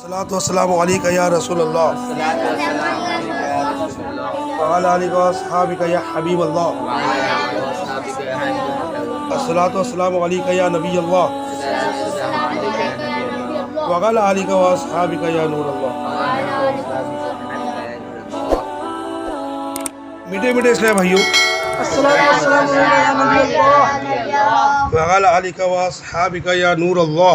الصلاۃ والسلام علیک یا رسول اللہ وعلی آلک و اصحابک یا حبیب اللہ الصلاۃ والسلام علیک یا نبی اللہ وعلی آلک و اصحابک یا نور اللہ۔ میٹھے میٹھے اسلام بھائیوں، وعلی آلک و اصحابک یا نور اللہ۔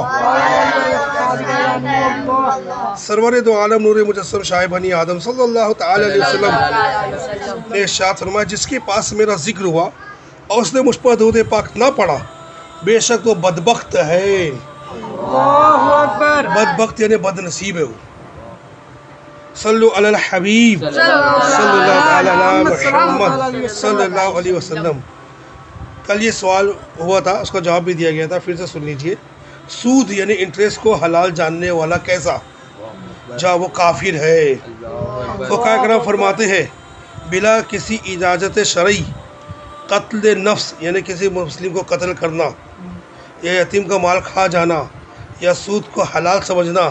سرور دو عالم نور مجسم شاہ بنی آدم صلی اللہ تعالی علیہ وسلم نے ارشاد فرمایا، جس کے پاس میرا ذکر ہوا اور اس نے مجھ پر درود پاک نہ پڑھا، بے شک وہ بدبخت ہے۔ بدبخت یعنی بد نصیب ہے وہ۔ صلو علی الحبیب صلی اللہ تعالی علی محمد صلی اللہ علیہ وسلم۔ کل یہ سوال ہوا تھا، اس کا جواب بھی دیا گیا تھا، پھر سے سن لیجئے۔ سود یعنی انٹرسٹ کو حلال جاننے والا کیسا؟ جہاں وہ کافر ہے۔ فقہاء کرام فرماتے ہیں، بلا کسی اجازت شرعی قتل نفس یعنی کسی مسلم کو قتل کرنا، یا یتیم کا مال کھا جانا، یا سود کو حلال سمجھنا،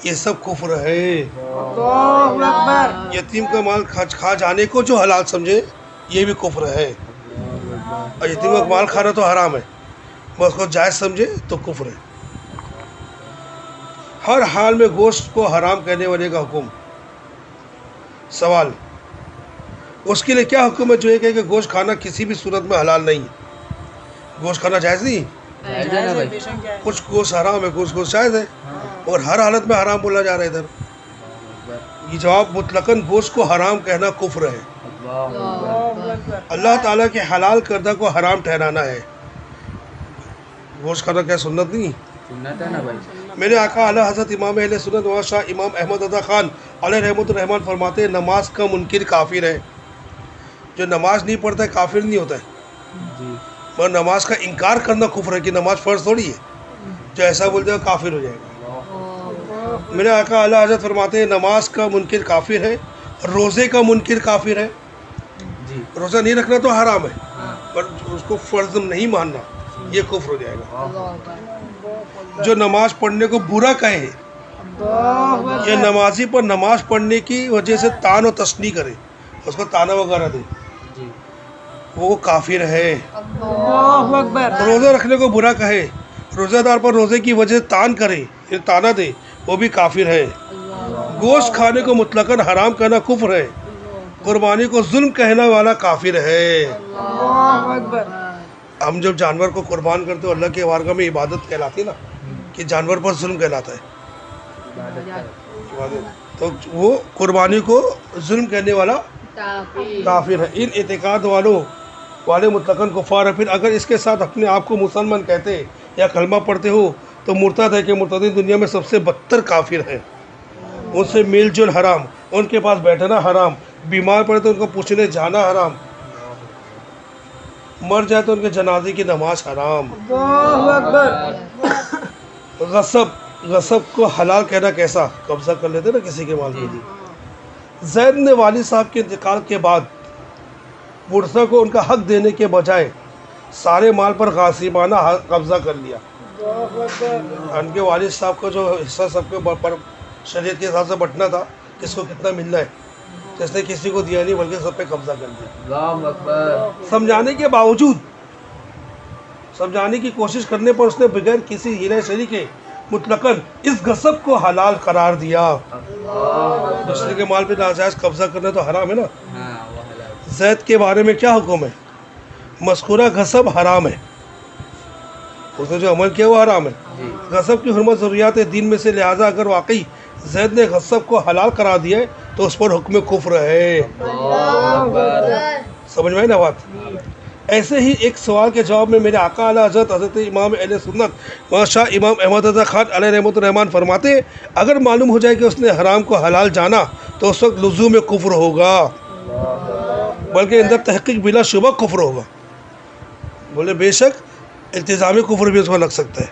یہ سب کفر ہے۔ یتیم کا مال کھا جانے کو جو حلال سمجھے یہ بھی کفر ہے، اور یتیم کا مال کھانا تو حرام ہے، بس کو جائز سمجھے تو کفر ہے۔ ہر حال میں گوشت کو حرام کہنے والے کا حکم۔ سوال، اس کے لیے کیا حکم ہے جو یہ کہے کہ گوشت کھانا کسی بھی صورت میں حلال نہیں؟ گوشت کھانا جائز نہیں؟ کچھ گوشت حرام ہے، کچھ گوشت جائز ہے، اور ہر حالت میں حرام بولا جا رہا ہے ادھر۔ یہ جواب مطلقاً گوشت کو حرام کہنا کفر ہے۔ اللہ تعالیٰ کے حلال کردہ کو حرام ٹھہرانا ہے۔ گوشت کھانا کیا سنت نہیں؟ سنت ہے نا بھائی۔ میرے آقا اعلیٰ حضرت امام اہل سنت و شاہ امام احمد رضا خان علیہ رحمۃ الرحمن فرماتے ہیں، نماز کا منکر کافر ہے۔ جو نماز نہیں پڑھتا ہے کافر نہیں ہوتا ہے، مگر نماز کا انکار کرنا کفر ہے، کہ نماز فرض تھوڑی ہے، جو ایسا بولتے ہیں کافر ہو جائے گا۔ میرے آقا اعلیٰ حضرت فرماتے ہیں، نماز کا منکر کافر ہے، روزے کا منکر کافر ہے۔ روزہ نہیں رکھنا تو حرام ہے، پر اس کو فرض نہیں ماننا یہ کفر ہو جائے گا۔ جو نماز پڑھنے کو برا کہے یا نمازی پر نماز پڑھنے کی وجہ سے طعن و تشنیع کرے، اس کو طعنہ وغیرہ دے، وہ کافر ہے۔ روزہ رکھنے کو برا کہے، روزہ دار پر روزے کی وجہ سے طعن کرے یا طعنہ دے، وہ بھی کافر ہے۔ گوشت کھانے کو مطلقاً حرام کہنا کفر ہے۔ قربانی کو ظلم کہنے والا کافر ہے۔ ہم جب جانور کو قربان کرتے ہو، اللہ کے بارگاہ میں عبادت کہلاتی ہے نا، کہ جانور پر ظلم کہلاتا ہے، تو وہ قربانی کو ظلم کہنے والا کافر ہے۔ ان اعتقاد والے مطلقاً کفار ہے۔ پھر اگر اس کے ساتھ اپنے آپ کو مسلمان کہتے یا کلمہ پڑھتے ہو تو مرتد ہے، کہ مرتدین دنیا میں سب سے بدتر کافر ہے۔ ان سے میل جول حرام، ان کے پاس بیٹھنا حرام، بیمار پڑے تو ان کو پوچھنے جانا حرام، مر جائے تو ان کے جنازے کی نماز حرام۔ غصب کو حلال کہنا کیسا؟ قبضہ کر لیتے نا کسی کے مال کے لیے۔ زید نے والد صاحب کے انتقال کے بعد ورثہ کو ان کا حق دینے کے بجائے سارے مال پر غاصبانہ قبضہ کر لیا۔ ان کے والد صاحب کا جو حصہ سب کے پر شریعت کے حساب سے بٹنا تھا، کس کو کتنا ملنا ہے، تو اس نے کسی کو دیا نہیں، بلکہ سب پہ قبضہ کر دیا۔ سمجھانے کے باوجود، سمجھانے کی کوشش کرنے پر اس نے بغیر کسی ہیرے شری کے مطلقاً اس غصب کو حلال قرار دیا۔ دوسرے کے مال پہ ناجائز قبضہ کرنا تو حرام ہے نا۔ زید کے بارے میں کیا حکم ہے؟ مذکورہ غصب حرام ہے، اس نے جو عمل کیا وہ حرام ہے۔ غصب کی حرمت ضروریات دین میں سے، لہٰذا اگر واقعی زید نے غصب کو حلال قرار دیا ہے تو اس پر حکم کفر ہے۔ سمجھ میں آئی نا بات؟ ایسے ہی ایک سوال کے جواب میں میرے آقا اعلیٰ حضرت امام اہل سنت و شاہ امام احمد رضا خان علیہ رحمۃ الرحمن فرماتے ہیں، اگر معلوم ہو جائے کہ اس نے حرام کو حلال جانا تو اس وقت لزوم کفر ہوگا، بلکہ اندر تحقیق بلا شبہ کفر ہوگا۔ بولے بے شک التزامی کفر بھی اس کو لگ سکتا ہے،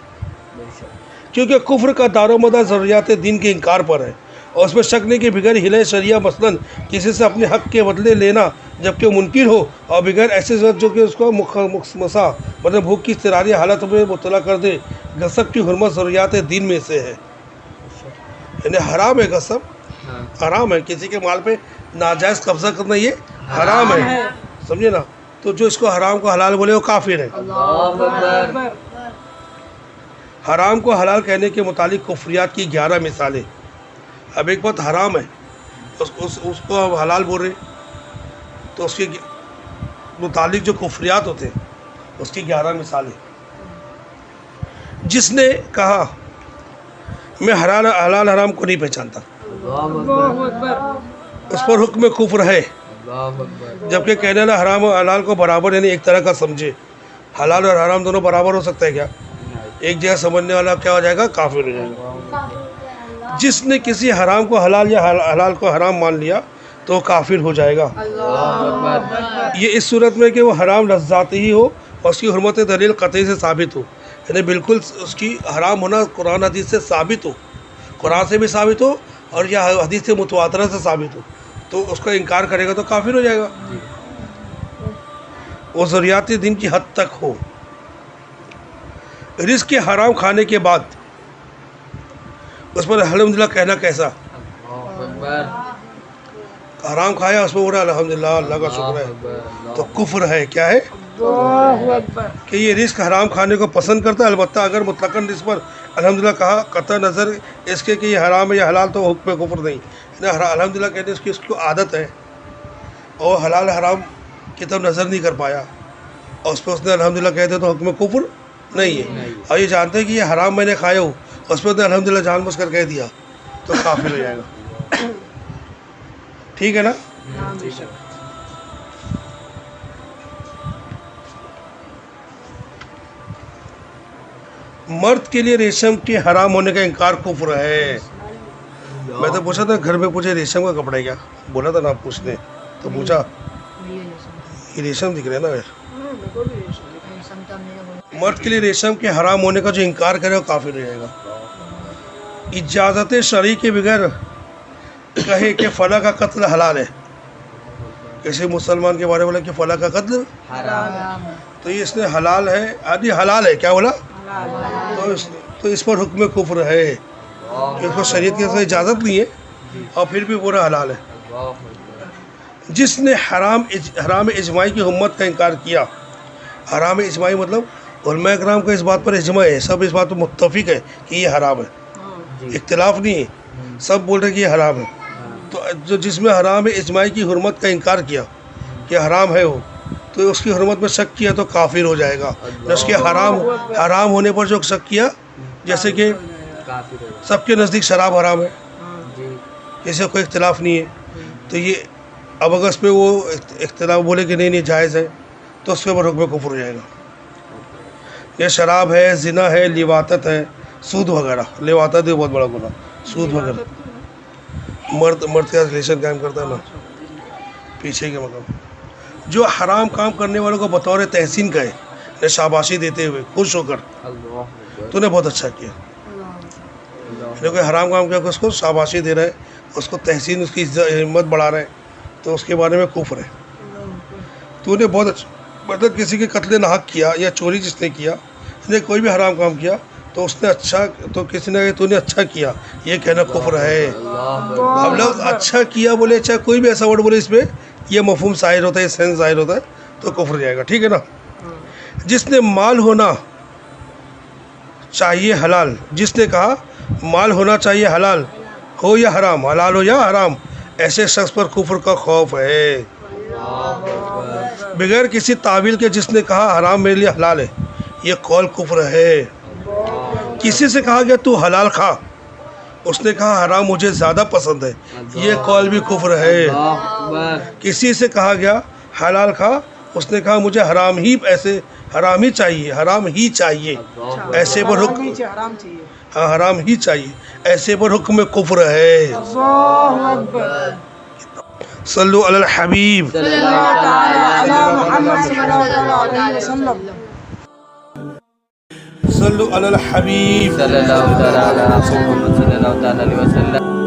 کیونکہ کفر کا دار و مدار ضروریات دین کے انکار پر ہے، اور اس میں شک نہیں کہ بغیر ہلے شریعہ مثلاً کسی سے اپنے حق کے بدلے لینا جبکہ منکر ہو، اور بغیر ایسے ضرورت جو کہ اس کو مسا مطلب بھوک کی اضطراری حالت میں مبتلا کر دے، غصب کی حرمت ضروریات دین میں سے ہے۔ یعنی حرام ہے غصب, حرام ہے, کسی کے مال پہ ناجائز قبضہ کرنا یہ حرام ہے, سمجھے نا. تو جو اس کو حرام کو حلال بولے وہ کافر ہے. حرام کو حلال کہنے کے متعلق کفریات کی 11 مثالیں. اب ایک بات حرام ہے اس کو اب حلال بول رہے, تو اس کے متعلق جو کفریات ہوتے ہیں اس کی 11 مثالیں. جس نے کہا میں حلال حرام کو نہیں پہچانتا, اس پر حکم کفر ہے, جبکہ کہنے والا حرام و حلال کو برابر یعنی ایک طرح کا سمجھے. حلال اور حرام دونوں برابر ہو سکتا ہے کیا؟ ایک جگہ سمجھنے والا کیا ہو جائے گا؟ کافر ہو جائے گا. جس نے کسی حرام کو حلال یا حلال کو حرام مان لیا تو وہ کافر ہو جائے گا. یہ اس صورت میں کہ وہ حرام لذات ہی ہو اور اس کی حرمت دلیل قطعی سے ثابت ہو, یعنی بالکل اس کی حرام ہونا قرآن حدیث سے ثابت ہو, قرآن سے بھی ثابت ہو اور یا حدیث سے متواترہ سے ثابت ہو, تو اس کا انکار کرے گا تو کافر ہو جائے گا. وہ ضروریات دین کی حد تک ہو. رزق کے حرام کھانے کے بعد اس پر الحمدللہ کہنا کیسا؟ حرام کھایا اس پر بولا الحمدللہ اللہ کا شکر ہے, تو کفر ہے. کیا ہے؟ کہ یہ رزق حرام کھانے کو پسند کرتا ہے, البتہ اگر مطلقاً اس پر الحمدللہ کہا قطع نظر اس کے کہ یہ حرام ہے یا حلال تو حکم کفر نہیں. الحمدللہ کہتے ہیں اس کی عادت ہے اور حلال حرام کی طرف نظر نہیں کر پایا اور اس پہ اس نے الحمدللہ کہتے تو حکم کفر نہیں ہے. اور یہ جانتے ہیں کہ یہ حرام میں نے کھایا ہو, اس پہ اس نے الحمدللہ جان بوجھ کر کہہ دیا تو کافر ہو جائے گا. ٹھیک ہے نا؟ مرد کے لیے ریشم کے حرام ہونے کا انکار کفر ہے. میں تو پوچھا تھا گھر میں پوچھے ریشم کا کپڑا ہے کیا, بولا تھا نا آپ پوچھنے, تو پوچھا یہ ریشم دکھ رہے ہیں نا. مرد کے لیے ریشم کے حرام ہونے کا جو انکار کرے وہ کافر ہو جائے گا. اجازت شرعی کے بغیر کہے کہ فلاں کا قتل حلال ہے, کسی مسلمان کے بارے میں بولا کہ فلاں کا قتل حرام ہے, تو یہ اس نے حلال ہے آدھی حلال ہے, کیا بولا, تو اس پر حکم کفر ہے کہ اس کو شریعت کی طرف سے اجازت نہیں ہے اور پھر بھی پورا حلال ہے. جس نے حرام اجماعی کی حرمت کا انکار کیا, حرام اجماعی مطلب علماء کرام کا اس بات پر اجماع ہے, سب اس بات پر متفق ہے کہ یہ حرام ہے, اختلاف نہیں ہے, سب بول رہے کہ یہ حرام ہے. تو جس میں حرام اجماعی کی حرمت کا انکار کیا کہ حرام ہے وہ, تو اس کی حرمت میں شک کیا تو کافر ہو جائے گا. اس کے حرام ہونے پر جو شک کیا, جیسے کہ سب کے نزدیک شراب حرام ہے, کسی کا کوئی اختلاف نہیں ہے, تو یہ اب اگر اس پہ وہ اختلاف بولے کہ نہیں جائز ہے تو اس کے اوپر حکم کفر ہو جائے گا. یہ شراب ہے, زنا ہے, لواطت ہے, سود وغیرہ. لواطت بھی بہت بڑا گناہ, سود وغیرہ. مرد کے ساتھ ریلیشن قائم کرتا ہے نا پیچھے کے مقام, جو حرام کام کرنے والوں کو بطور تحسین کہے, شاباشی دیتے ہوئے خوش ہو کر تو نے بہت اچھا کیا. کوئی حرام کام کیا کہ اس کو شاباشی دے رہا ہے, اس کو تحسین, اس کی ہمت بڑھا رہا ہے, تو اس کے بارے میں کفر ہے. تو نے بہت اچھا, مطلب کسی کے قتل ناحق کیا یا چوری جس نے کیا, نے کوئی بھی حرام کام کیا تو اس نے اچھا, تو کسی نے تو نے اچھا کیا, یہ کہنا کفر ہے. اب لوگ اچھا کیا بولے, چاہے کوئی بھی ایسا ورڈ بولے, اس پہ یہ مفہوم ظاہر ہوتا ہے, یہ سینس ظاہر ہوتا ہے, تو کفر ہو جائے گا. ٹھیک ہے نا؟ جس نے مال ہونا چاہیے حلال, جس نے کہا مال ہونا چاہیے حلال ہو یا حرام, حلال ہو یا حرام, ایسے شخص پر کفر کا خوف ہے. بغیر کسی تعویل کے جس نے کہا حرام میرے لیے حلال ہے, یہ قول کفر ہے. کسی سے کہا گیا تو حلال کھا, اس نے کہا حرام مجھے زیادہ پسند ہے, یہ قول بھی کفر ہے. کسی سے کہا گیا حلال کھا, اس نے کہا مجھے حرام ہی چاہیے, حرام ہی چاہیے, ایسے پر حکم, ہاں حرام ہی چاہیے, ایسے پر حکم کفر ہے. صلو علی الحبیب صلو علی الحبیب صلی اللہ تعالی علیہ وسلم.